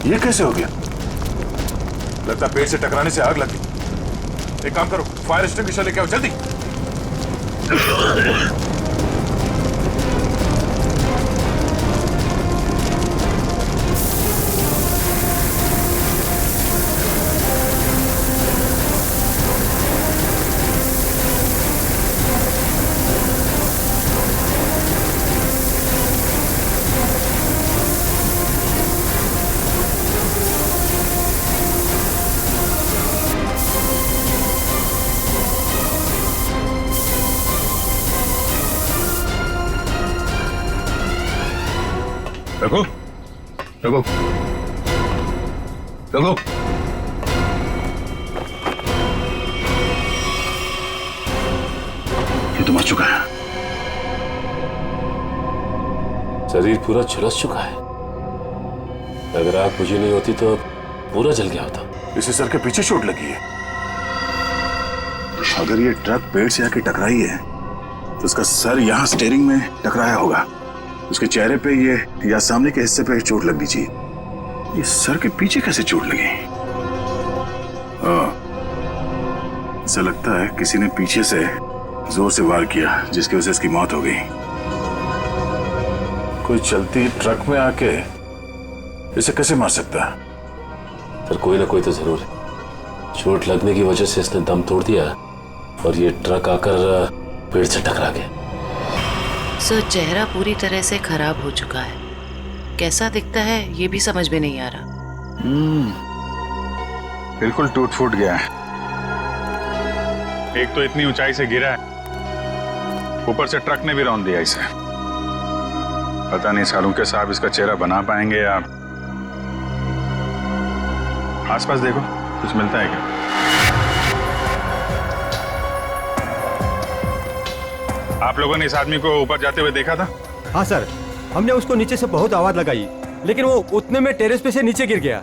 ये कैसे हो गया? लगता पेड़ से टकराने से आग लग गई। एक काम करो, फायर एक्सटिंग्विशर लेके आओ जल्दी। रघु, रघु, रघु, ये तो मर चुका है। शरीर पूरा झुलस चुका है। अगर आग बुझी नहीं होती तो पूरा जल गया होता। इसे सर के पीछे चोट लगी है। अगर ये ट्रक पेड़ से आके टकराई है तो उसका सर यहाँ स्टीयरिंग में टकराया होगा। उसके चेहरे पे ये या सामने के हिस्से पे चोट लगनी चाहिए। ये सर के पीछे कैसे चोट लगी? ऐसा लगता है किसी ने पीछे से जोर से वार किया, जिसकी वजह से इसकी मौत हो गई। कोई चलती ट्रक में आके इसे कैसे मार सकता है? पर कोई ना कोई तो जरूर है। चोट लगने की वजह से इसने दम तोड़ दिया और ये ट्रक आकर पेड़ से टकरा गया। सर, चेहरा पूरी तरह से खराब हो चुका है। कैसा दिखता है ये भी समझ में नहीं आ रहा। बिल्कुल टूट फूट गया है। एक तो इतनी ऊंचाई से गिरा है, ऊपर से ट्रक ने भी रौंद दिया इसे। पता नहीं सालुंके साहब इसका चेहरा बना पाएंगे या। आसपास देखो, कुछ मिलता है क्या? आप लोगों ने इस आदमी को ऊपर जाते हुए देखा था? हाँ सर, हमने उसको नीचे से बहुत आवाज लगाई, लेकिन वो उतने में टेरेस पे से नीचे गिर गया।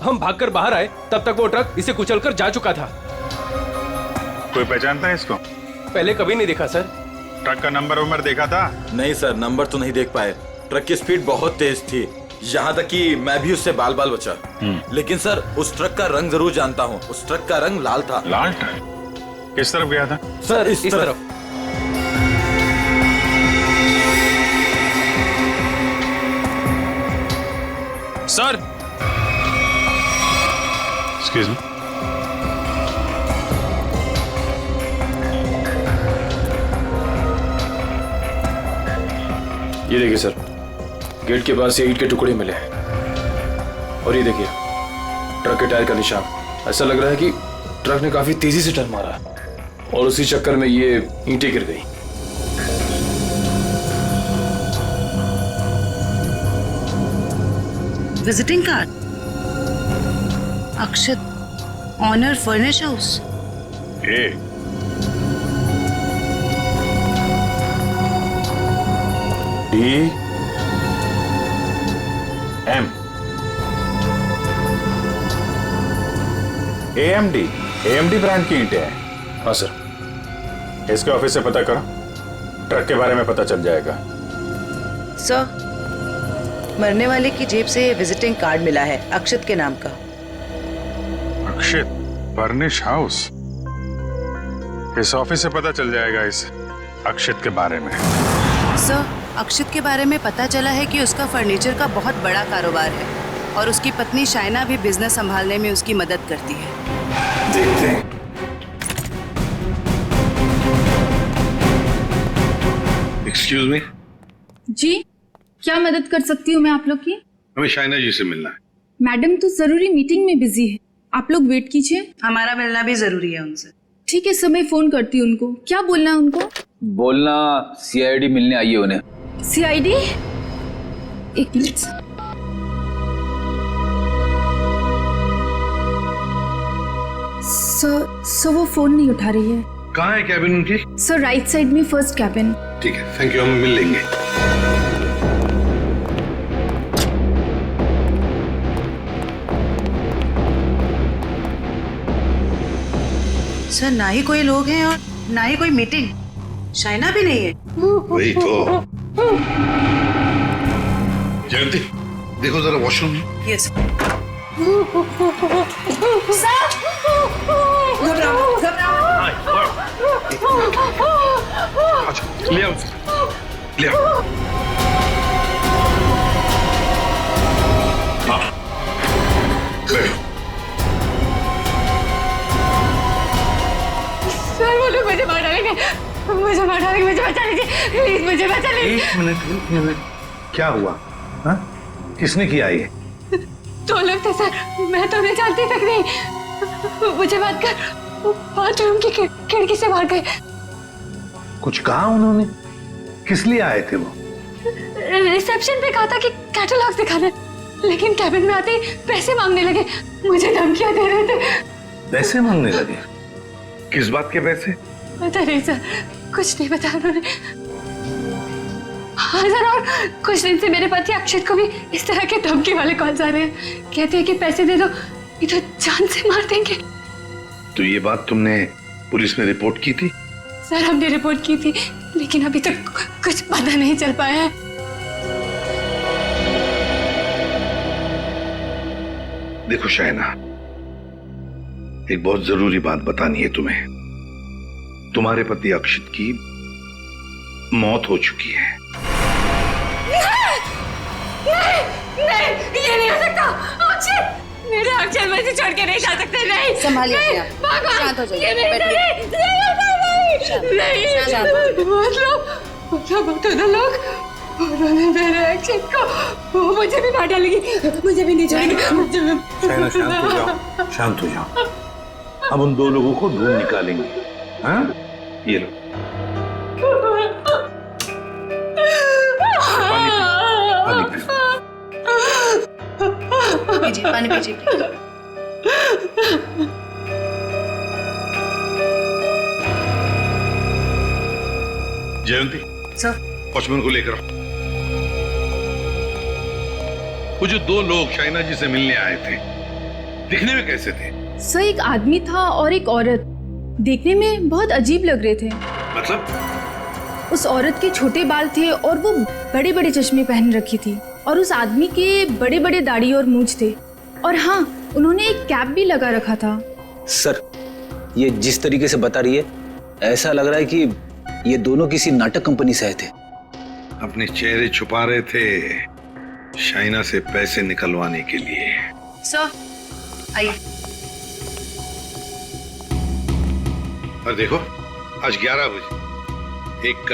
हम भागकर बाहर आए, तब तक वो ट्रक इसे कुचलकर जा चुका था। कोई पहचानता है इसको? पहले कभी नहीं देखा सर। ट्रक का नंबर देखा था? नहीं सर, नंबर तो नहीं देख पाए। ट्रक की स्पीड बहुत तेज थी, यहाँ तक कि मैं भी उससे बाल बाल बचा। लेकिन सर, उस ट्रक का रंग जरूर जानता हूँ। उस ट्रक का रंग लाल था। लाल ट्रक? किस तरफ गया था? सर इस तरफ। Sir, excuse me. ये देखिए सर, गेट के पास ये ईंट के टुकड़े मिले हैं। और ये देखिए ट्रक के टायर का निशान। ऐसा लग रहा है कि ट्रक ने काफी तेजी से टर्न मारा और उसी चक्कर में ये ईंटें गिर गई। Visiting card, Akshat, owner furnish house. DM AMD brand की ईंटें हैं। हाँ सर। इसके ऑफिस से पता करो, ट्रक के बारे में पता चल जाएगा। सर, मरने वाले की जेब से विजिटिंग कार्ड मिला है, अक्षत के नाम का। अक्षित, फर्निश हाउस। इस ऑफिस से पता चल जाएगा इस अक्षित के बारे में। सर, अक्षित के बारे में पता चला है कि उसका फर्नीचर का बहुत बड़ा कारोबार है और उसकी पत्नी शाइना भी बिजनेस संभालने में उसकी मदद करती है। देखते हैं। Excuse me. जी, क्या मदद कर सकती हूँ मैं आप लोग की? हमें शाइना जी से मिलना है। मैडम तो जरूरी मीटिंग में बिजी है, आप लोग वेट कीजिए। हमारा मिलना भी जरूरी है उनसे। ठीक है सर, मैं फोन करती हूँ उनको। क्या बोलना है उनको? बोलना CID मिलने आई है उन्हें। CID? एक मिनट। सर वो फोन नहीं उठा रही है। कहाँ है कैबिन उनकी? सर राइट साइड में फर्स्ट कैबिन। ठीक है, थैंक यू, हम मिल लेंगे। सर, ना ही कोई लोग हैं और ना ही कोई मीटिंग। शाइना भी नहीं है। वही तो। जयंती, देखो जरा वॉशरूम। यस अच्छा ले आओ, ले आओ। हाँ, बैठो। सर वो लोग मुझे मार डालेंगे, मुझे मार डालेंगे, मुझे बचा लीजिए प्लीज, मुझे बचा लीजिए। एक मिनट, क्या हुआ? हाँ, किसने किया ये? दो लोग थे सर, मैं तो नहीं जानती तक नहीं। मुझे बात कर बाथरूम की खिड़की से मार गए। कुछ कहा उन्होंने? किस लिए आए थे वो? रिसेप्शन पे कहा था कि कैटलॉग दिखाना, लेकिन कैबिन में आते ही पैसे मांगने लगे, मुझे धमकियां दे रहे थे। पैसे मांगने लगे? किस बात के पैसे? पता नहीं सर, कुछ नहीं बताया उन्होंने। हाँ सर, और कुछ दिन से मेरे पति अक्षत को भी इस तरह के धमकी वाले कॉल्स आ रहे हैं। कहते हैं कि पैसे दे दो, ये तो जान से मार देंगे। तो ये बात तुमने पुलिस में रिपोर्ट की थी? सर हमने रिपोर्ट की थी, लेकिन अभी तक कुछ पता नहीं चल पाया है। देखो शाइना, एक बहुत जरूरी बात बतानी है तुम्हें। तुम्हारे पति अक्षित की मौत हो चुकी है। नहीं, ये नहीं हो सकता। अक्षत, मेरे अक्षत मुझे छोड़ के नहीं जा सकते। नहीं, संभालिए नहीं, अपने आप। भगवान, शांत हो जाइए, ये नहीं, बैठिए। नहीं, मतलब दोनों लोग, उन्होंने मेरे अक्षत को, वो मुझे भी मार डालेगी, मुझे भी नहीं छोड़ेगी। शाइना शांत हो जाओ, शांत हो जाओ। अब उन दो लोगों को ढूंढ निकालेंगे। हाँ, ये लो पानी पियो। पीजिए, पानी पीजिए। जयंती, सर, वॉचमैन को लेकर आओ। वो जो दो लोग शाइना जी से मिलने आए थे, दिखने में कैसे थे? सर एक आदमी था और एक औरत, देखने में बहुत अजीब लग रहे थे। मतलब? उस औरत के छोटे बाल थे और वो बड़े बड़े चश्मे पहन रखी थी, और उस आदमी के बड़े बड़े दाढ़ी और मूंछ थे, और हाँ उन्होंने एक कैप भी लगा रखा था। सर ये जिस तरीके से बता रही है, ऐसा लग रहा है कि ये दोनों किसी नाटक कंपनी से आए थे। अपने चेहरे छुपा रहे थे शाइना से पैसे निकलवाने के लिए। सर आइए। और देखो, आज 11 बजे एक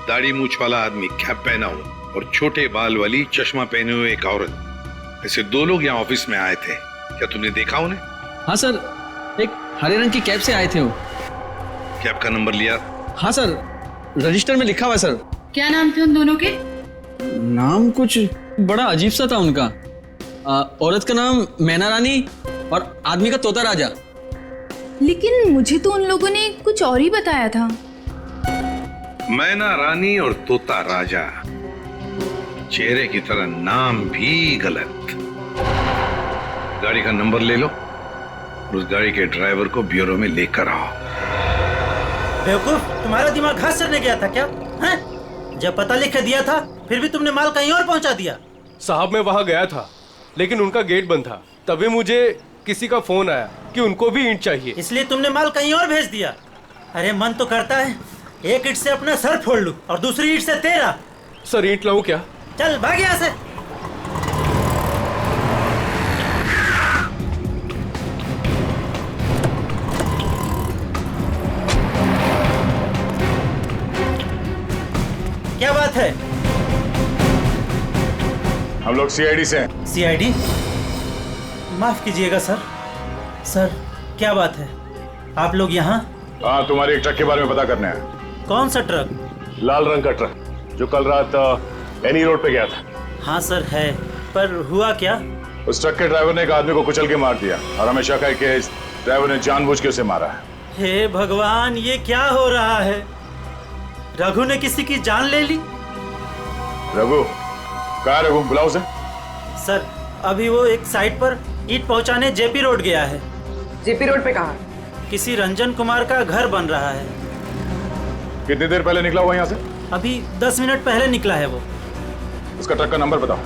दाढ़ी मूछ वाला आदमी कैप पहना हुआ और छोटे बाल वाली चश्मा पहने हुए एक औरत, ऐसे दो लोग यहाँ ऑफिस में आए थे। क्या तुमने देखा उन्हें? हाँ सर, एक हरे रंग की कैब से आए थे वो। कैब का नंबर लिया? हाँ सर, रजिस्टर में लिखा हुआ है सर। क्या नाम थे उन दोनों के? नाम कुछ बड़ा अजीब सा था उनका। औरत का नाम मैना रानी और आदमी का तोता राजा। लेकिन मुझे तो उन लोगों ने कुछ और ही बताया था। मैना रानी और तोता राजा, चेहरे की तरह नाम भी गलत। गाड़ी का नंबर ले लो, उस गाड़ी के ड्राइवर को ब्यूरो में लेकर आओ। बेवकूफ, तुम्हारा दिमाग घास चढ़ने गया था क्या? हैं? जब पता लिख के दिया था फिर भी तुमने माल कहीं और पहुंचा दिया। साहब मैं वहाँ गया था, लेकिन उनका गेट बंद था। तभी मुझे किसी का फोन आया कि उनको भी ईंट चाहिए, इसलिए तुमने माल कहीं और भेज दिया। अरे मन तो करता है एक ईंट से अपना सर फोड़ लूं और दूसरी ईंट से तेरा। सर ईंट लाऊं क्या? चल भाग यहाँ से। क्या बात है? हम लोग सीआईडी से हैं। सीआईडी? माफ कीजिएगा सर। सर क्या बात है, आप लोग यहाँ? हाँ, तुम्हारे एक ट्रक के बारे में पता करने आया। कौन सा ट्रक? लाल रंग का ट्रक जो कल रात एनी रोड पे गया था। हाँ सर है, पर हुआ क्या? उस ट्रक के ड्राइवर ने एक आदमी को कुचल के मार दिया और हमें शक है कि ड्राइवर ने जानबूझ के उसे मारा है। हे भगवान, ये क्या हो रहा है? रघु ने किसी की जान ले ली? रघु? कहाँ रघु? बुलाओ उसे। सर अभी वो एक साइट पर ईंट पहुंचाने जेपी रोड गया है। जेपी रोड पे कहाँ? किसी रंजन कुमार का घर बन रहा है। कितनी देर पहले निकला हुआ यहाँ से? अभी 10 मिनट पहले निकला है वो। उसका ट्रक का नंबर बताओ।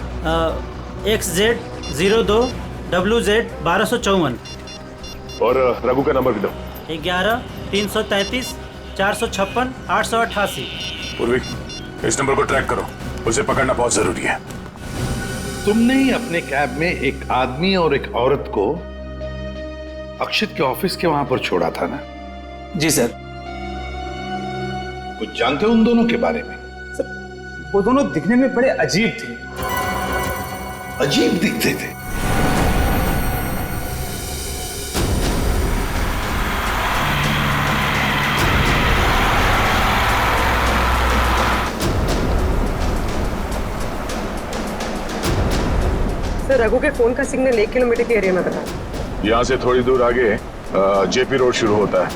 XZ02WZ1254। और रघु का नंबर भी दो। 11-333-456-888। पूर्वी, इस नंबर को ट्रैक करो, उसे पकड़ना बहुत जरूरी है। तुमने ही अपने कैब में एक आदमी और एक औरत को अक्षित के ऑफिस के वहां पर छोड़ा था ना? जी सर। कुछ जानते हो उन दोनों के बारे में? वो दोनों दिखने में बड़े अजीब थे। अजीब दिखते थे? सर रघु के फोन का सिग्नल 1 किलोमीटर के एरिया में बता। यहाँ से थोड़ी दूर आगे जेपी रोड शुरू होता है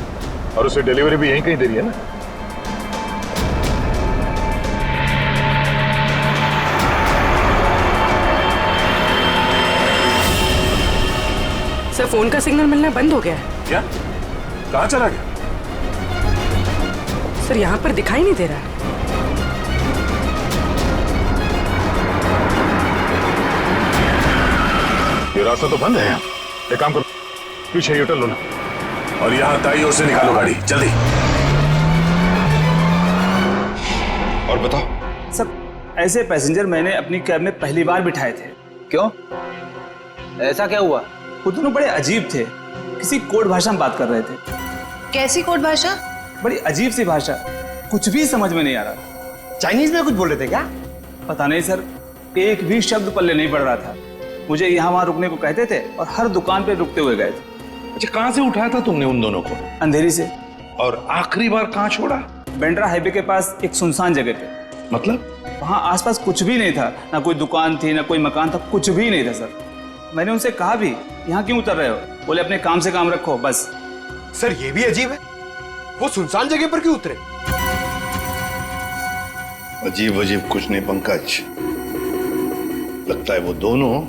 और उसे डिलीवरी भी यहीं कहीं दे रही है ना? सर फोन का सिग्नल मिलना बंद हो गया है। क्या? कहाँ चला गया? सर यहाँ पर दिखाई नहीं दे रहा है। ये रास्ता तो बंद है यहाँ। एक काम करो, पीछे यूटर्न लो ना और यहाँ दाईं ओर से निकालो गाड़ी, जल्दी। और बताओ। सब ऐसे पैसेंजर मैंने अपनी कैब में पहली बार बिठाए थे। क्यों? ऐसा क्या हुआ? वो दोनों बड़े अजीब थे, किसी कोड भाषा में बात कर रहे थे। कैसी कोड भाषा? बड़ी अजीब सी भाषा, कुछ भी समझ में नहीं आ रहा। चाइनीज में कुछ बोल रहे थे क्या? पता नहीं सर, एक भी शब्द पल्ले नहीं पड़ रहा था। मुझे यहाँ वहाँ रुकने को कहते थे और हर दुकान पे रुकते हुए गए थे। अच्छा, कहाँ से उठाया था तुमने उन दोनों को? अंधेरी से। और आखिरी बार कहाँ छोड़ा? बेंड्रा हाईवे के पास एक सुनसान जगह पे। मतलब? वहाँ आसपास कुछ भी नहीं था, ना कोई दुकान थी ना कोई मकान था, कुछ भी नहीं था सर। मैंने उनसे कहा भी, यहाँ क्यों उतर रहे हो? बोले अपने काम से काम रखो बस। सर ये भी अजीब है, वो सुनसान जगह पर क्यों उतरे? अजीब अजीब कुछ नहीं पंकज, लगता है वो दोनों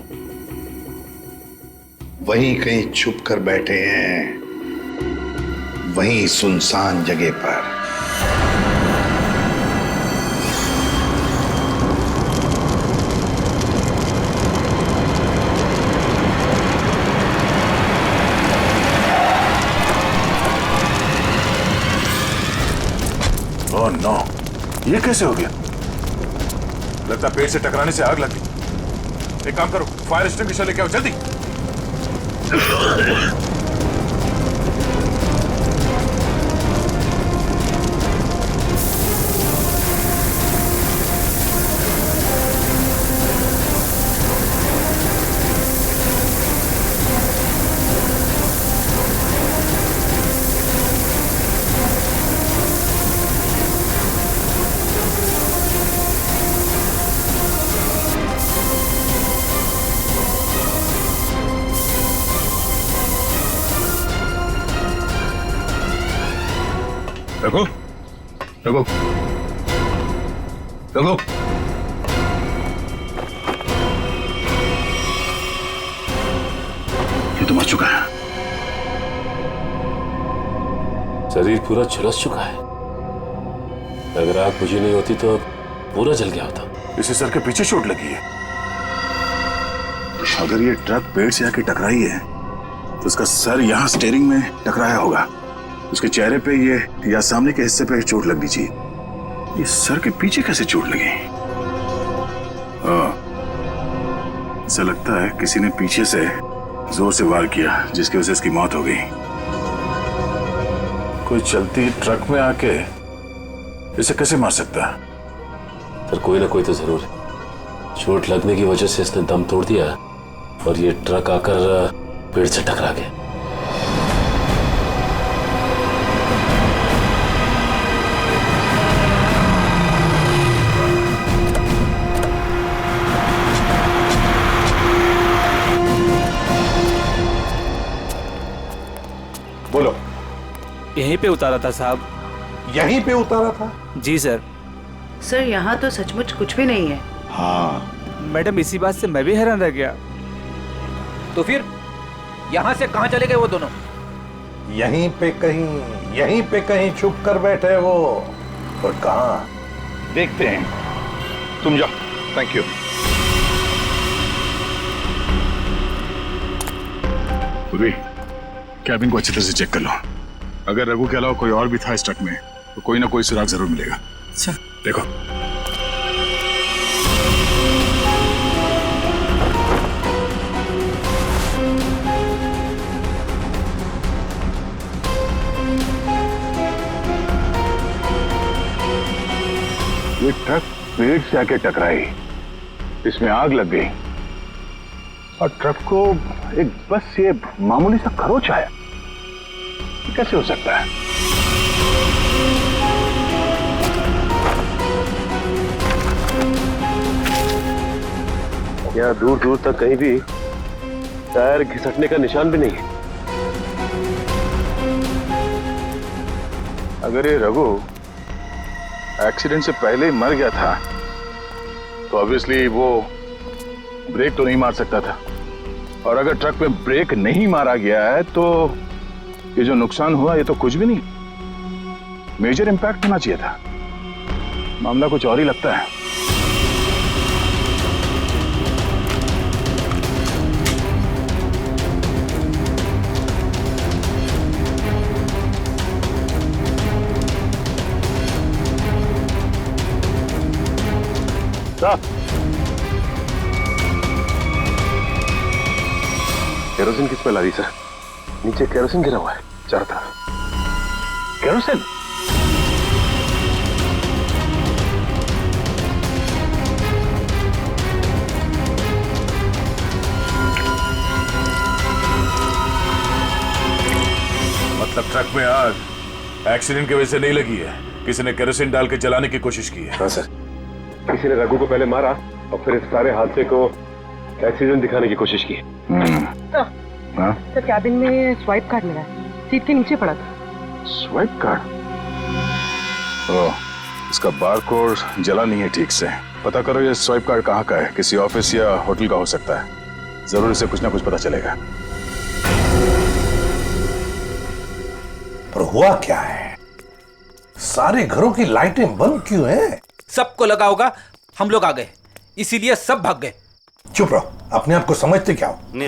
वहीं कहीं छुप कर बैठे हैं, वहीं सुनसान जगह पर। ओह नो, ये कैसे हो गया? लगता पेड़ से टकराने से आग लग गई। एक काम करो, फायर एक्सटिंग्विशर लेके आओ जल्दी। रघु, रघु, रघु, ये तो मर चुका है। शरीर पूरा झुलस चुका है। अगर आग बुझी नहीं होती तो पूरा जल गया होता। इसे सर के पीछे चोट लगी है। अगर ये ट्रक पेड़ से आके टकराई है तो उसका सर यहाँ स्टीयरिंग में टकराया होगा। उसके चेहरे पे ये या सामने के हिस्से पे चोट लगनी चाहिए। ये सर के पीछे कैसे चोट लगी? ऐसा लगता है किसी ने पीछे से जोर से वार किया जिसकी वजह से इसकी मौत हो गई। कोई चलती ट्रक में आके इसे कैसे मार सकता है? पर कोई ना कोई तो जरूर है। चोट लगने की वजह से इसने दम तोड़ दिया और ये ट्रक आकर पेड़ से टकरा गया। बोलो। यहीं पे उतारा था साहब। यहीं पे उतारा था? जी सर। सर यहाँ तो सचमुच कुछ भी नहीं है। हाँ मैडम, इसी बात से मैं भी हैरान रह गया। तो फिर यहाँ से कहाँ चले गए वो दोनों? यहीं पे कहीं छुप कर बैठे वो। और कहाँ देखते हैं। तुम जाओ। Thank you. पूर्वी, कैबिन को अच्छी तरह से चेक कर लो। अगर रघु के अलावा कोई और भी था इस ट्रक में तो कोई ना कोई सुराग जरूर मिलेगा। अच्छा देखो। ये ट्रक पेड़ से आके टकराई, इसमें आग लग गई और ट्रक को एक बस ये मामूली सा खरोच आया। कैसे हो सकता है? यहाँ दूर दूर तक कहीं भी टायर घिसटने का निशान भी नहीं है। अगर ये रघु एक्सीडेंट से पहले ही मर गया था तो ऑब्वियसली वो ब्रेक तो नहीं मार सकता था, और अगर ट्रक में ब्रेक नहीं मारा गया है तो ये जो नुकसान हुआ ये तो कुछ भी नहीं, मेजर इंपैक्ट होना चाहिए था। मामला कुछ और ही लगता है। केरोसिन की स्मेल आ रही सर। नीचे केरोसिन गिरा हुआ है चारों तरफ। केरोसिन? मतलब ट्रक में आग एक्सीडेंट की वजह से नहीं लगी है, किसी ने केरोसिन डाल के जलाने की कोशिश की है। हाँ सर, किसी ने रघु को पहले मारा और फिर इस सारे हादसे को एक्सीडेंट दिखाने की कोशिश की। तो कैबिन में स्वाइप कार्ड मिला है, सीट के नीचे पड़ा था। Swipe card? ओह, इसका बारकोड जला नहीं है ठीक से। पता करो ये स्वाइप कार्ड कहाँ का है, किसी ऑफिस या होटल का हो सकता है। जरूर इसे कुछ ना कुछ पता चलेगा। पर हुआ क्या है? सारे घरों की लाइटें बंद क्यों हैं? सबको लगा होगा हम लोग आ गए, इसीलिए सब भाग गए। चुप रहो, अपने आप को समझते क्या हो? वो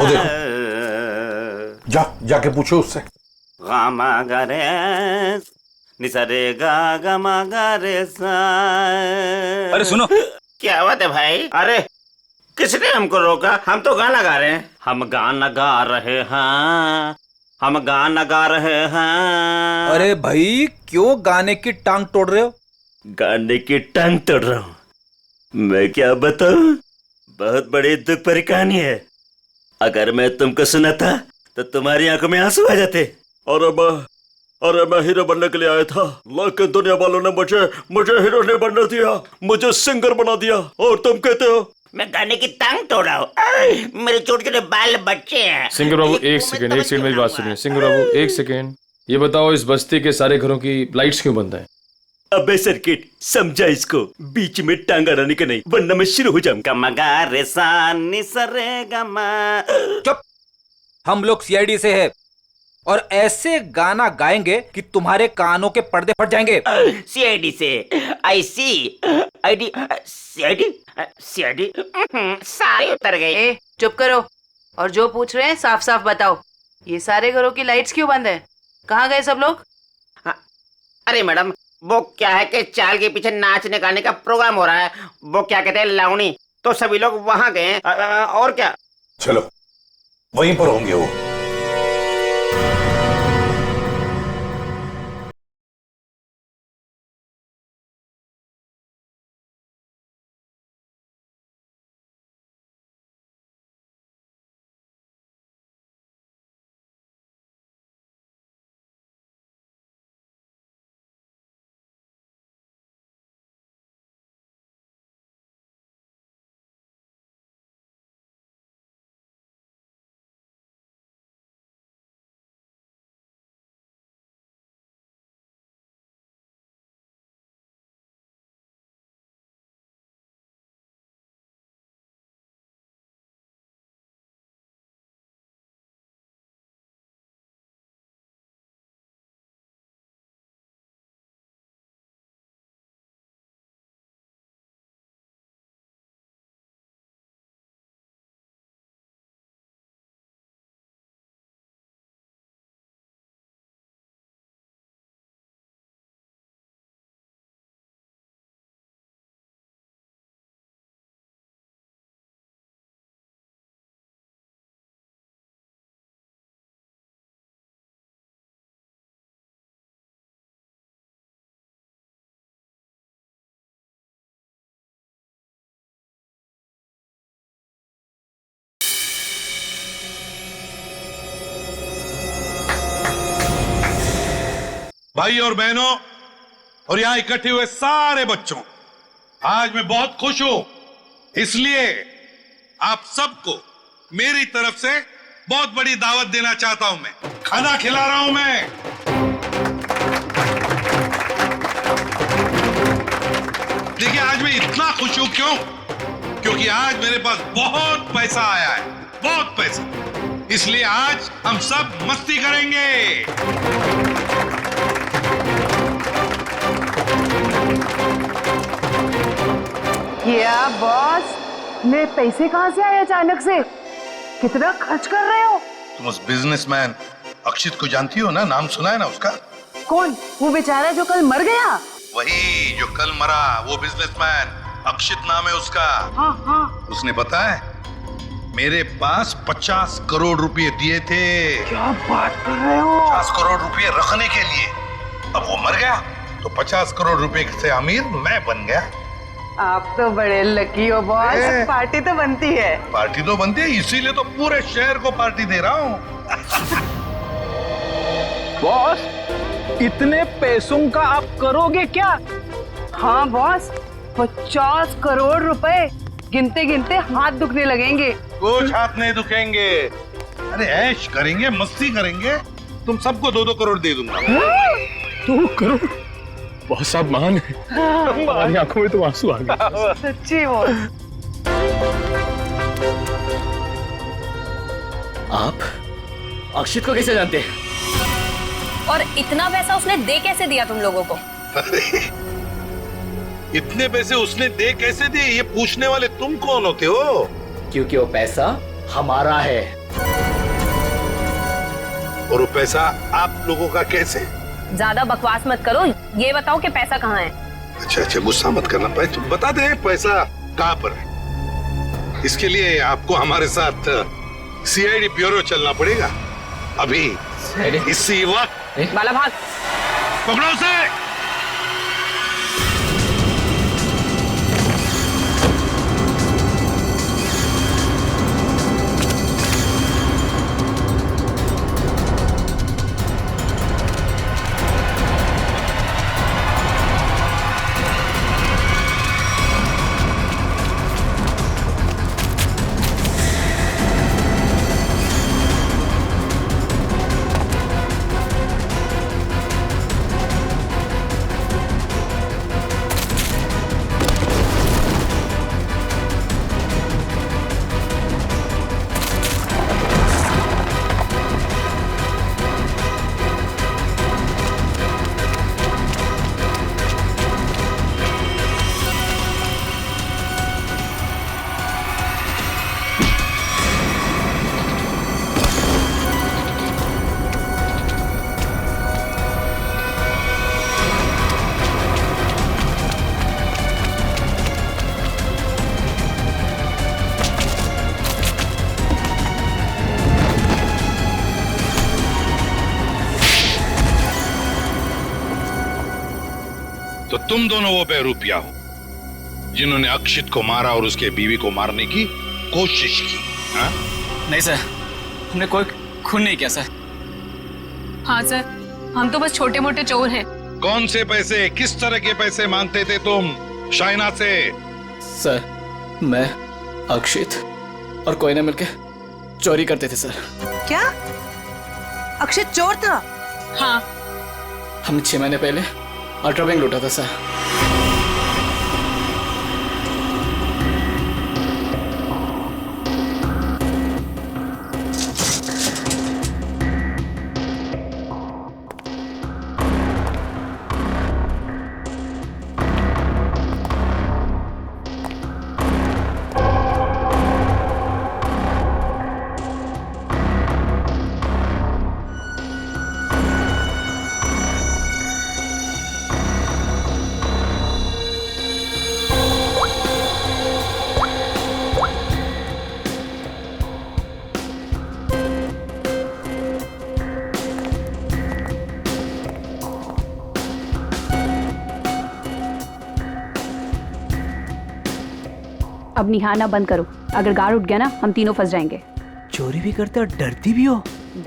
देखो, जाके पूछो उससे। अरे सुनो, क्या बात है भाई? अरे किसने हमको रोका? हम तो गाना गा रहे हैं। हम गाना गा रहे हैं, हम गाना गा रहे हैं। अरे भाई क्यों गाने की टांग तोड़ रहे हो? गाने की टांग तोड़ रहा हूँ? मैं क्या बताऊं, बहुत बड़ी दुख भरी कहानी है। अगर मैं तुमको सुनाता तो तुम्हारी आंखों में आंसू आ जाते। अरे मैं हीरो बनने के लिए आया था, लेकिन दुनिया वालों ने मुझे हीरो नहीं बनने दिया, मुझे सिंगर बना दिया। और तुम कहते हो मैं गाने की टांग तोड़ रहा हूँ? मेरे छोटे छोटे बाल बच्चे हैं। सिंगर बाबू एक सेकंड मेरी बात सुनिए। सिंगर बाबू एक सेकंड, ये बताओ इस बस्ती के सारे घरों की लाइट्स क्यों बंद है? अबे सर्किट, समझा इसको, बीच में टांग अड़ाने का नहीं, वरना मैं शुरू हो जाऊंगा। मगा रे सा नि सा रे गा मा। चुप, हम लोग सीआईडी से है और ऐसे गाना गाएंगे कि तुम्हारे कानों के पर्दे फट जाएंगे। सीआईडी से? आई सी आईडी सीआईडी सीआईडी सारे उतर गए। चुप करो और जो पूछ रहे हैं साफ साफ बताओ। ये सारे घरों की लाइट्स क्यों बंद है? कहाँ गए सब लोग? अरे मैडम, वो क्या है कि चाल के पीछे नाचने गाने का प्रोग्राम हो रहा है, वो क्या कहते हैं लावणी, तो सभी लोग वहां गए। और क्या? चलो वहीं पर होंगे वो। भाई और बहनों और यहाँ इकट्ठे हुए सारे बच्चों, आज मैं बहुत खुश हूं, इसलिए आप सबको मेरी तरफ से बहुत बड़ी दावत देना चाहता हूं। मैं खाना खिला रहा हूं। मैं देखिए, आज मैं इतना खुश हूं क्यों? क्योंकि आज मेरे पास बहुत पैसा आया है, बहुत पैसा। इसलिए आज हम सब मस्ती करेंगे। क्या बॉस, मैं पैसे कहाँ से आए अचानक से? कितना खर्च कर रहे हो? तुम उस बिजनेसमैन अक्षित को जानती हो ना? नाम सुना है ना उसका? कौन? वो बेचारा जो कल मर गया? वही जो कल मरा, वो बिजनेसमैन अक्षित नाम है उसका। हाँ हाँ। उसने पता है मेरे पास 50 करोड़ रुपए दिए थे। क्या बात कर रहे हो? 50 करोड़ रुपए रखने के लिए। अब वो मर गया तो 50 करोड़ रुपए से अमीर मैं बन गया। आप तो बड़े लकी हो बॉस। पार्टी तो बनती है। पार्टी तो बनती है, इसीलिए तो पूरे शहर को पार्टी दे रहा हूँ। बॉस, इतने पैसों का आप करोगे क्या? हाँ बॉस, 50 करोड़ रुपए गिनते गिनते हाथ दुखने लगेंगे। कुछ हाथ नहीं दुखेंगे। अरे ऐश करेंगे, मस्ती करेंगे। तुम सबको 2-2 करोड़ दे दूंगा। 2 करोड़? बहुत साहब महान है। हमारी आंखों में तो आंसू आ गए। सच्ची बॉस। आप अक्षित को कैसे जानते हैं? और इतना पैसा उसने दे कैसे दिया तुम लोगों को? अरे इतने पैसे उसने दे कैसे दिए, ये पूछने वाले तुम कौन होते हो? क्योंकि वो पैसा हमारा है। और वो पैसा आप लोगों का कैसे? ज्यादा बकवास मत करो, ये बताओ कि पैसा कहाँ है? अच्छा, गुस्सा मत करना। तुम बता दे पैसा कहाँ पर है। इसके लिए आपको हमारे साथ सीआईडी ब्यूरो चलना पड़ेगा। अभी इसी वक्त। बाला भाग। पकड़ो उसे। तो तुम दोनों वो बेरूपिया हो जिन्होंने अक्षित को मारा और उसके बीवी को मारने की कोशिश की। हा? नहीं सर, हमने कोई खून नहीं किया सर। हाँ सर, हम तो बस छोटे मोटे चोर हैं। कौन से पैसे, किस तरह के पैसे मांगते थे तुम शाइना से? सर, मैं, अक्षित और कोई ना मिलके चोरी करते थे सर। क्या अक्षित चोर था? हाँ। हमने 6 महीने पहले अल्ट्रा बैंक लूटा था सर। अब निहारना बंद करो, अगर गार्ड उठ गया ना हम तीनों फंस जाएंगे। चोरी भी करते और डरती भी हो।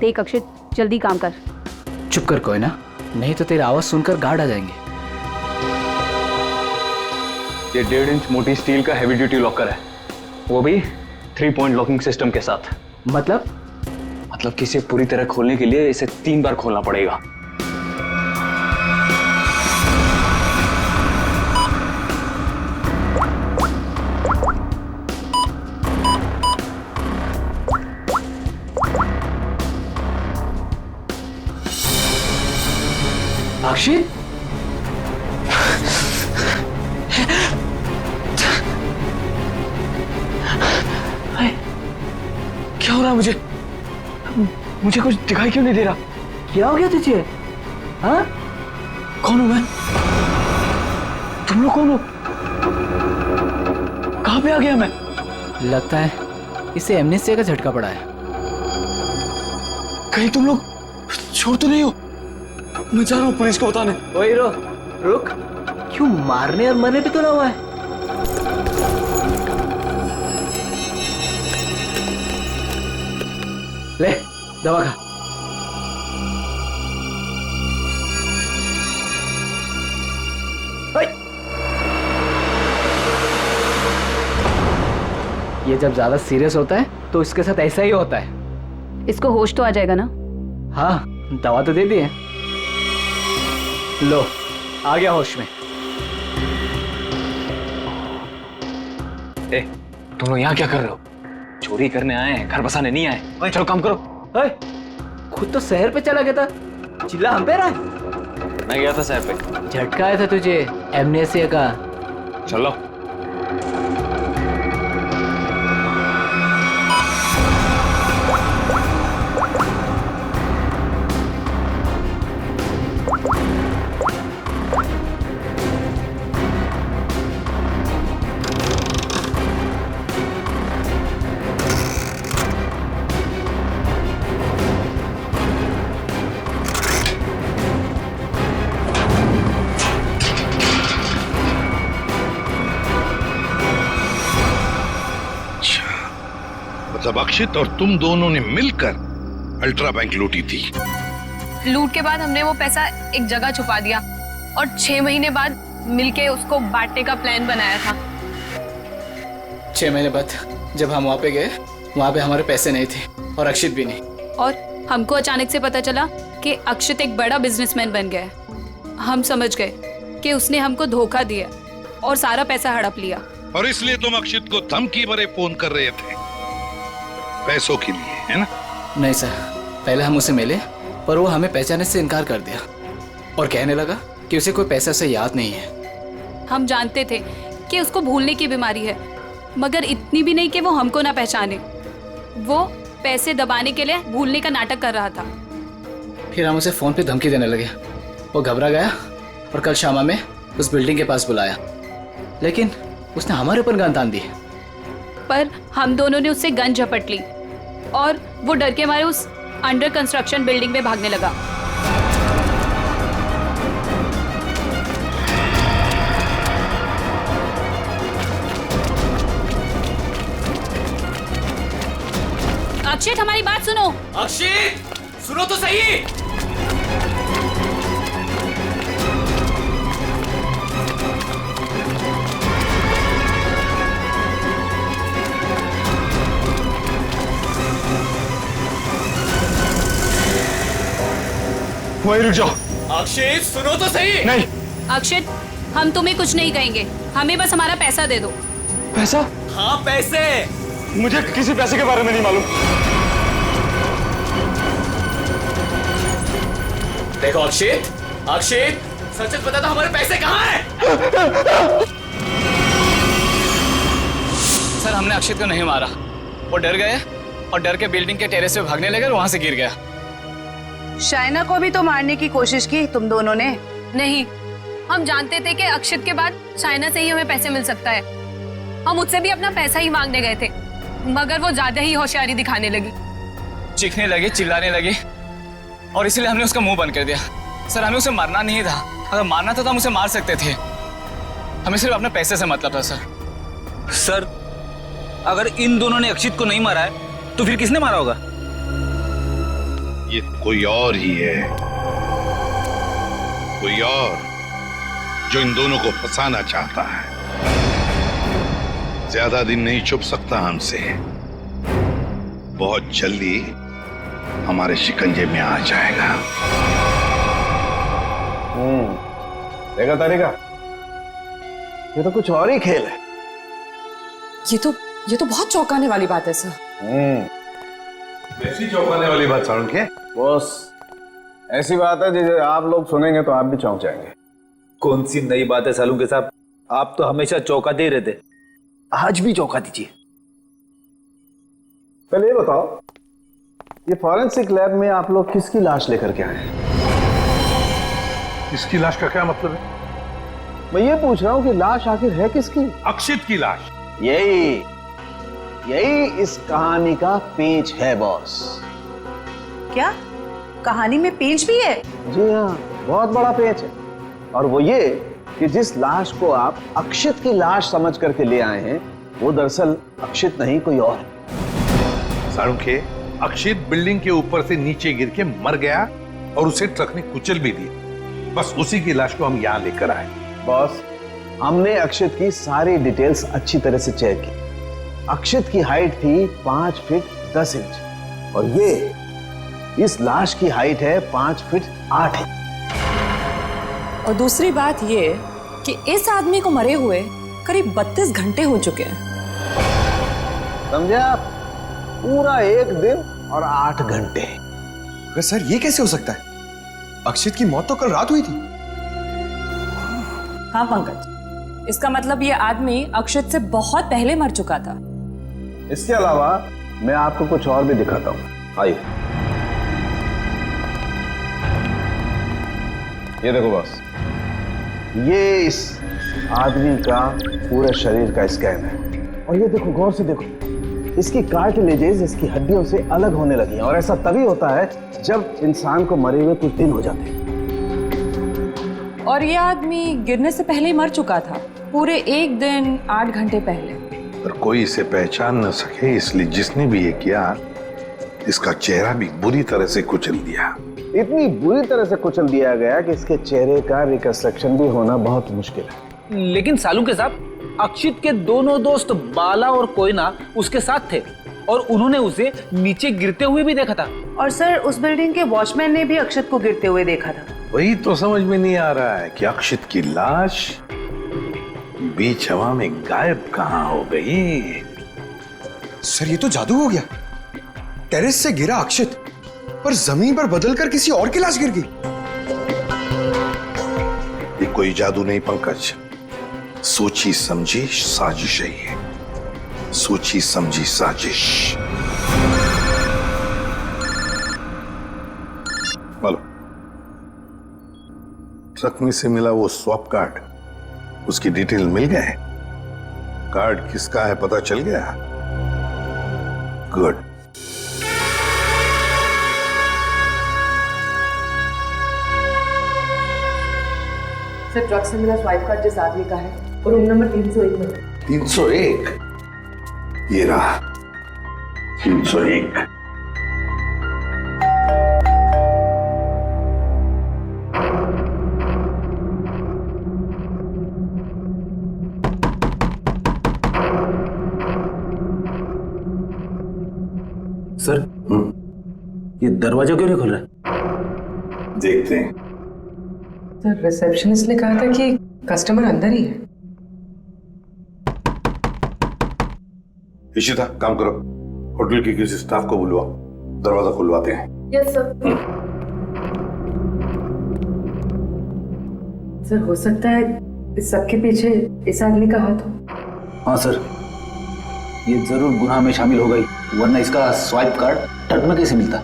देख अक्षित, जल्दी काम कर। चुप कर कोई ना, नहीं तो तेरी आवाज सुनकर गार्ड आ जाएंगे। ये 1.5 इंच मोटी स्टील का हैवी ड्यूटी लॉकर है, वो भी 3 पॉइंट लॉकिंग सिस्टम के साथ। मतलब कि इसे पूरी तरह खोलने के लिए इसे 3 बार खोलना पड़ेगा। अक्षित, क्या हो रहा है मुझे कुछ दिखाई क्यों नहीं दे रहा? क्या हो गया तुझे? हाँ? कौन हूं मैं? तुम लोग कौन हो? कहां पे आ गया मैं? लगता है इसे एमनेस्टिया का झटका पड़ा है। कहीं तुम लोग छोड़ तो नहीं हो? मैं जा रहा हूं पुलिस को बताने। ओए रुक, क्यों मारने और मरने पे तुला हुआ है? ले दवा खा। ये जब ज्यादा सीरियस होता है तो इसके साथ ऐसा ही होता है। इसको होश तो आ जाएगा ना? हाँ, दवा तो दे दी है। लो, आ गया होश में। तुम लोग यहाँ क्या कर रहे हो? चोरी करने आए हैं, घर बसाने नहीं आए। चलो काम करो। खुद तो शहर पे चला गया था, चिल्ला हम पे रहा है। मैं गया था शहर पे। झटका आया था तुझे एमनेस्टिया का। चलो। मतलब अक्षित और तुम दोनों ने मिलकर अल्ट्रा बैंक लूटी थी। लूट के बाद हमने वो पैसा एक जगह छुपा दिया और 6 महीने बाद मिलके उसको बांटने का प्लान बनाया था। 6 महीने बाद जब हम वहाँ पे गए, वहाँ पे हमारे पैसे नहीं थे और अक्षित भी नहीं। और हमको अचानक से पता चला कि अक्षित एक बड़ा बिजनेसमैन बन गया है। हम समझ गए कि उसने हमको धोखा दिया और सारा पैसा हड़प लिया। और इसलिए तुम अक्षित को धमकी भरे फोन कर रहे थे पैसों के लिए, है ना? नहीं सर, पहले हम उसे मिले पर वो हमें पहचानने से इनकार कर दिया और कहने लगा कि उसे कोई पैसा से याद नहीं है। हम जानते थे कि उसको भूलने की बीमारी है, मगर इतनी भी नहीं कि वो हमको ना पहचाने। वो पैसे दबाने के लिए भूलने का नाटक कर रहा था। फिर हम उसे फोन पे धमकी देने लगे। वो घबरा गया और कल शाम में उस बिल्डिंग के पास बुलाया, लेकिन उसने हमारे ऊपर गन तान दी। पर हम दोनों ने उससे गन झपट ली और वो डर के मारे उस अंडर कंस्ट्रक्शन बिल्डिंग में भागने लगा। अक्षित, हमारी बात सुनो। अक्षित, सुनो तो सही। वहीं रुक जाओ। अक्षित, सुनो तो सही। नहीं। अक्षित, हम तुम्हें कुछ नहीं कहेंगे, हमें बस हमारा पैसा दे दो। पैसा? हाँ, पैसे। मुझे किसी पैसे के बारे में नहीं मालूम। देखो अक्षित, सच सच बता दो, हमारे पैसे कहाँ हैं? सर, हमने अक्षित को नहीं मारा। वो डर गए और डर के बिल्डिंग के टेरेस पे भागने लगे और वहां से गिर गया। शाइना को भी तो मारने की कोशिश की तुम दोनों ने। नहीं, हम जानते थे कि अक्षित के बाद शाइना से ही हमें पैसे मिल सकता है। हम उससे भी अपना पैसा ही मांगने गए थे, मगर वो ज्यादा ही होशियारी दिखाने लगी। चीखने लगी, चिल्लाने लगी और इसलिए हमने उसका मुंह बंद कर दिया। सर, हमें उसे मारना नहीं था। अगर मारना था तो हम उसे मार सकते थे। हमें सिर्फ अपने पैसे से मतलब था। सर, अगर इन दोनों ने अक्षित को नहीं मारा है तो फिर किसने मारा होगा? ये कोई और ही है। कोई और जो इन दोनों को फंसाना चाहता है। ज्यादा दिन नहीं छुप सकता हमसे, बहुत जल्दी हमारे शिकंजे में आ जाएगा। देखा तारिका, ये तो कुछ और ही खेल है। ये तो बहुत चौंकाने वाली बात है सर। ऐसी चौंकाने वाली बात सारुण के? बॉस, ऐसी बात है जिसे आप लोग सुनेंगे तो आप भी चौंक जाएंगे। कौन सी नई बात है सालू के साहब? आप तो हमेशा चौंकाते ही रहते, आज भी चौंका दीजिए। पहले ये बताओ, ये फॉरेंसिक लैब में आप लोग किसकी लाश लेकर के आए हैं? इसकी लाश का क्या मतलब है? मैं ये पूछ रहा हूं कि लाश आखिर है किसकी? अक्षित की लाश। यही इस कहानी का पेच है बॉस। क्या कहानी में पेच भी है? जी हाँ, बहुत बड़ा पेच है। और वो ये कि जिस लाश को आप अक्षित की लाश समझ करके ले आए हैं, वो दरअसल अक्षित नहीं, कोई और है। सारुण के, अक्षित बिल्डिंग के ऊपर से नीचे गिर के मर गया और उसे ट्रक ने कुचल भी दिया। बस उसी की लाश को हम यहाँ लेकर आए। बॉस, हमने अक्षित की सारी डिटेल्स अच्छी तरह से चेक की। अक्षित की हाइट थी 5 फीट 10 इंच और ये इस लाश की हाइट है 5 फीट 8 इंच। और दूसरी बात ये कि इस आदमी को मरे हुए करीब 32 घंटे हो चुके हैं। समझे आप? पूरा 1 दिन और 8 घंटे। अगर सर ये कैसे हो सकता है? अक्षित की मौत तो कल रात हुई थी। हाँ पंकज, इसका मतलब ये आदमी अक्षित से बहुत पहले मर चुका था। इसके अलावा मैं आपको कुछ और भी दिखाता हूं। आइए, ये देखो बॉस, ये इस आदमी का पूरे शरीर का स्कैन है। और ये देखो, गौर से देखो, इसकी कार्टिलेजेस इसकी हड्डियों से अलग होने लगी हैं। और ऐसा तभी होता है जब इंसान को मरे हुए कुछ दिन हो जाते हैं। और ये आदमी गिरने से पहले ही मर चुका था, पूरे 1 दिन 8 घंटे पहले। पर कोई इसे पहचान न सके, इसलिए जिसने भी ये किया, इसका चेहरा भी बुरी तरह से कुचल दिया। इतनी बुरी तरह से कुचल दिया गया कि इसके चेहरे का रिकंस्ट्रक्शन भी होना बहुत मुश्किल है। लेकिन सालू के साहब, अक्षित के दोनों दोस्त बाला और कोयना उसके साथ थे और उन्होंने उसे नीचे गिरते हुए भी देखा था। और सर, उस बिल्डिंग के वॉचमैन ने भी अक्षित को गिरते हुए देखा था। वही तो समझ में नहीं आ रहा है कि अक्षित की लाश बीच हवा में गायब कहां हो गई। सर ये तो जादू हो गया। टेरेस से गिरा अक्षित, पर जमीन पर बदलकर किसी और की लाश गिर गई। ये कोई जादू नहीं पंकज, सोची समझी साजिश है ये। सोची समझी साजिश। बोलो, ट्रक में से मिला वो स्वैप कार्ड, उसकी डिटेल मिल गए? कार्ड किसका है पता चल गया? गुड। सर, ट्रक से मिला स्वाइप कार्ड जिस आदमी का है, और रूम नंबर 301 में। 301? ये रहा 301। सर, ये दरवाजा क्यों नहीं खुल रहा? देखते हैं। सर, रिसेप्शनिस्ट ने कहा था कि कस्टमर अंदर ही है। इशिता, काम करो, होटल के किसी स्टाफ को बुलवाओ, दरवाजा खुलवाते हैं। Yes sir. सर, हो सकता है इस सबके पीछे इस आदमी का हाथ हो। हाँ सर, ये जरूर गुनाह में शामिल हो गई, वरना इसका स्वाइप कार्ड ट्रक में कैसे मिलता?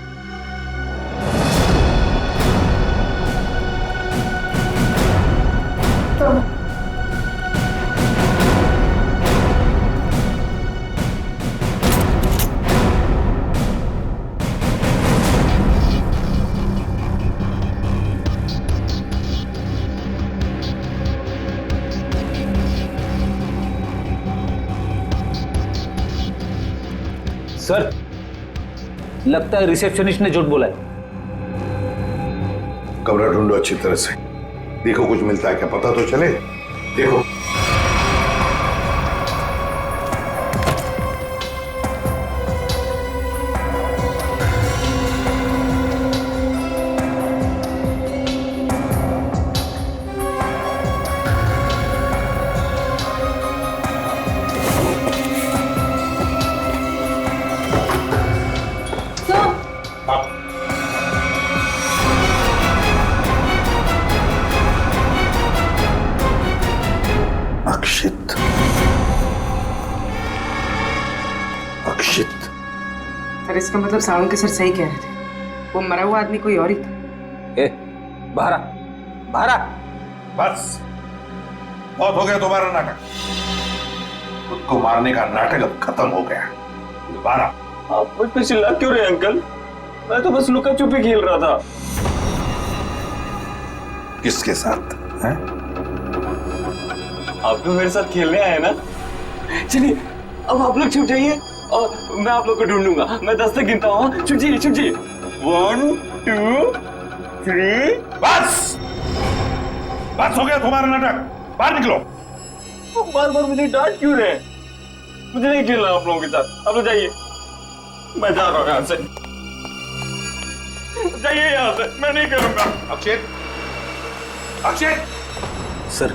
सर, लगता है रिसेप्शनिस्ट ने झूठ बोला है। कमरा ढूंढो अच्छी तरह से। देखो कुछ मिलता है क्या, पता तो चले। देखो अक्षित, अक्षित। सर इसका मतलब सावंत सर सही कह रहे थे, वो मरा हुआ आदमी कोई और ही था। ए, बाहर आ, बाहर आ। बस बहुत हो गया तुम्हारा नाटक। खुद को मारने का नाटक अब खत्म हो गया। बाहर आ। आप मुझ पे चिल्ला क्यों रहे अंकल? मैं तो बस लुका छुपी खेल रहा था। किसके साथ हैं? आप तो मेरे साथ खेलने आए ना। चलिए अब आप लोग छुप जाइए और मैं आप लोग को ढूंढूंगा। मैं 10 तक गिनता हूँ। छुप जाइए, छुप जाइए। 1 2 3। बस बस हो गया तुम्हारा नाटक। बाहर निकलो। बार बार मुझे डांट क्यों रहे? मुझे नहीं खेलना आप लोगों के साथ। आप लोग जाइए, मैं जा रहा हूँ यहाँ से। जाइए यहाँ से, मैं नहीं करूंगा। अक्षित, अक्षित। सर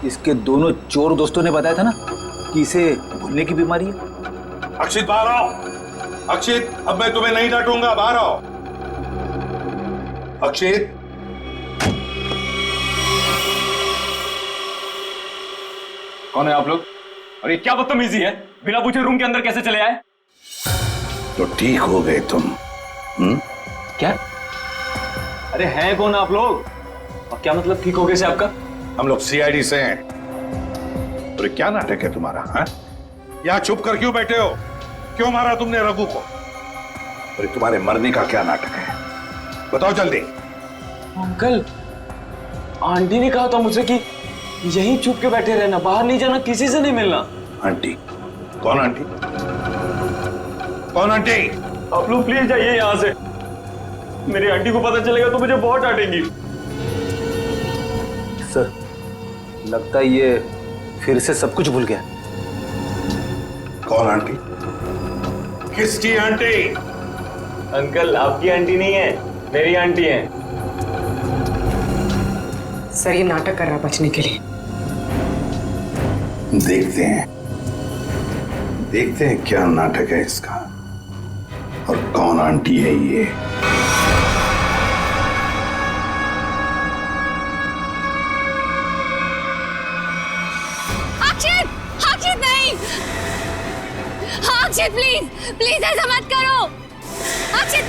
इसके दोनों चोर दोस्तों ने बताया था ना कि इसे भूलने की बीमारी है। अक्षित बाहर आओ। अक्षित, अब मैं तुम्हें नहीं डांटूंगा, बाहर आओ। अक्षित। कौन है आप लोग? और ये क्या बदतमीजी है? बिना पूछे रूम के अंदर कैसे चले आए? तो ठीक हो गए तुम। क्या? अरे हैं कौन आप लोग? और क्या मतलब ठीक हो गए से आपका? हम लोग सीआईडी से हैं। और क्या नाटक है तुम्हारा? हैं? यहाँ छुप कर क्यों बैठे हो? क्यों मारा तुमने रघु को? और तुम्हारे मरने का क्या नाटक है? बताओ जल्दी। अंकल, आंटी ने कहा था मुझसे कि यहीं छुप के बैठे रहना, बाहर नहीं जाना, किसी से नहीं मिलना। आंटी? कौन आंटी? कौन आंटी? आप लोग प्लीज जाइए यहाँ से। मेरी आंटी को पता चलेगा तो मुझे बहुत डांटेंगी। सर लगता है ये फिर से सब कुछ भूल गया। कौन आंटी? किसकी आंटी? अंकल आपकी आंटी नहीं है, मेरी आंटी है। सर ये नाटक कर रहा बचने के लिए। देखते हैं क्या नाटक है इसका और कौन आंटी है ये। अक्षित नहीं। अक्षित प्लीज प्लीज ऐसा मत करो। अक्षित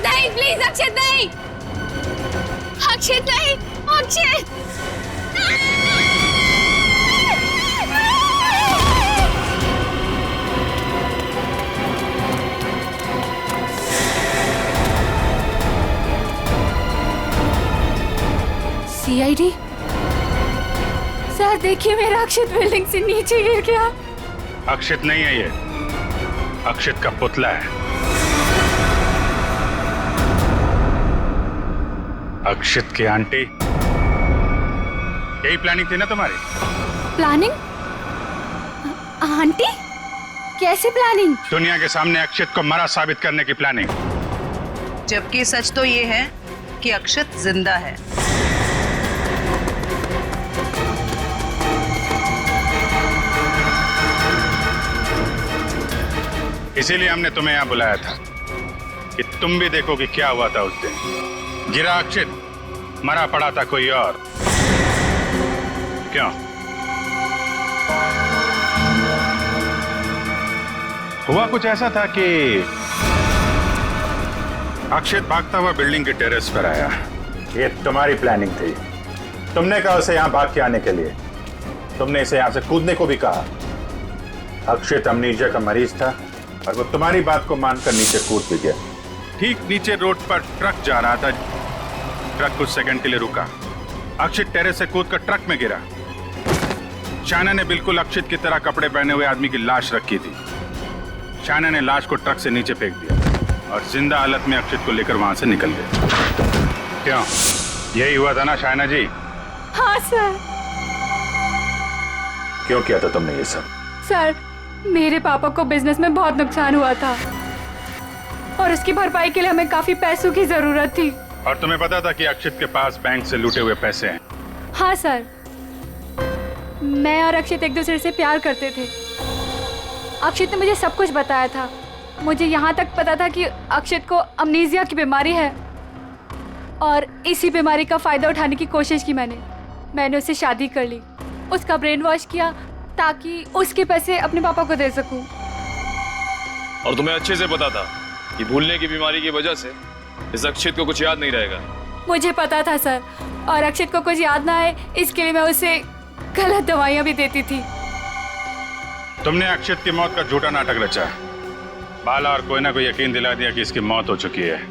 नहीं प्लीज। अक्षित नहीं। अक्षित सीआईडी सर देखिए, मेरा अक्षित बिल्डिंग से नीचे गिर गया। अक्षित नहीं है ये, अक्षित का पुतला है। अक्षित की आंटी, यही प्लानिंग थी ना तुम्हारी? प्लानिंग? आंटी? कैसे प्लानिंग? दुनिया के सामने अक्षित को मरा साबित करने की प्लानिंग। जबकि सच तो ये है कि अक्षित जिंदा है। इसीलिए हमने तुम्हें यहां बुलाया था कि तुम भी देखो कि क्या हुआ था उस दिन। गिरा अक्षित, मरा पड़ा था कोई और। क्यों? हुआ कुछ ऐसा था कि अक्षित भागता हुआ बिल्डिंग के टेरेस पर आया। ये तुम्हारी प्लानिंग थी। तुमने कहा उसे यहां भाग के आने के लिए। तुमने इसे यहां से कूदने को भी कहा। अक्षित अमनीजिया का मरीज था और वो तुम्हारी बात को मानकर नीचे कूद भी गया। ठीक नीचे रोड पर ट्रक जा रहा था। ट्रक कुछ सेकंड के लिए रुका। अक्षित टेरेस से कूदकर ट्रक में गिरा। शायना ने बिल्कुल अक्षित की तरह कपड़े पहने हुए आदमी की लाश रखी थी। शायना ने लाश को ट्रक से नीचे फेंक दिया और जिंदा हालत में अक्षित को लेकर वहां से निकल गए। क्यों? यही हुआ था ना शायना जी? हाँ सर। क्यों किया था तुमने ये सब? सर, मेरे पापा को बिजनेस में बहुत नुकसान हुआ था और उसकी भरपाई के लिए हमें काफी पैसों की जरूरत थी। और तुम्हें पता था कि अक्षित के पास बैंक से लूटे हुए पैसे हैं? हाँ सर, मैं और अक्षित एक दूसरे से प्यार करते थे। अक्षित ने मुझे सब कुछ बताया था। मुझे यहाँ तक पता था कि अक्षित को अमनीजिया की बीमारी है और इसी बीमारी का फायदा उठाने की कोशिश की मैंने उससे शादी कर ली, उसका ब्रेन वॉश किया ताकि उसके पैसे अपने पापा को दे सकूं। और तुम्हें अच्छे से पता था कि भूलने की बीमारी की वजह से इस अक्षित को कुछ याद नहीं रहेगा। मुझे पता था सर, और अक्षित को कुछ याद ना आए इसके लिए मैं उसे गलत दवाइयाँ भी देती थी। तुमने अक्षित की मौत का झूठा नाटक रचा। बाला और कोयना को यकीन दिला दिया कि इसकी मौत हो चुकी है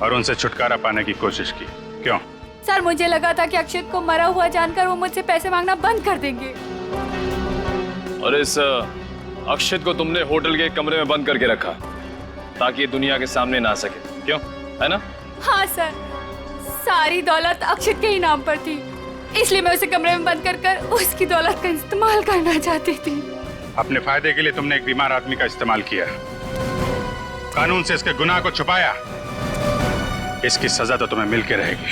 और उनसे छुटकारा पाने की कोशिश की। क्यों? सर, मुझे लगा था कि अक्षित को मरा हुआ जानकर वो मुझसे पैसे मांगना बंद कर देंगे। और इस अक्षित को तुमने होटल के कमरे में बंद करके रखा ताकि ये दुनिया के सामने ना आ सके, क्यों? है ना? हाँ सर, सारी दौलत अक्षित के ही नाम पर थी, इसलिए मैं उसे कमरे में बंद कर उसकी दौलत का इस्तेमाल करना चाहती थी। अपने फायदे के लिए तुमने एक बीमार आदमी का इस्तेमाल किया, कानून से इसके गुनाह को छुपाया। इसकी सजा तो तुम्हें मिल के रहेगी।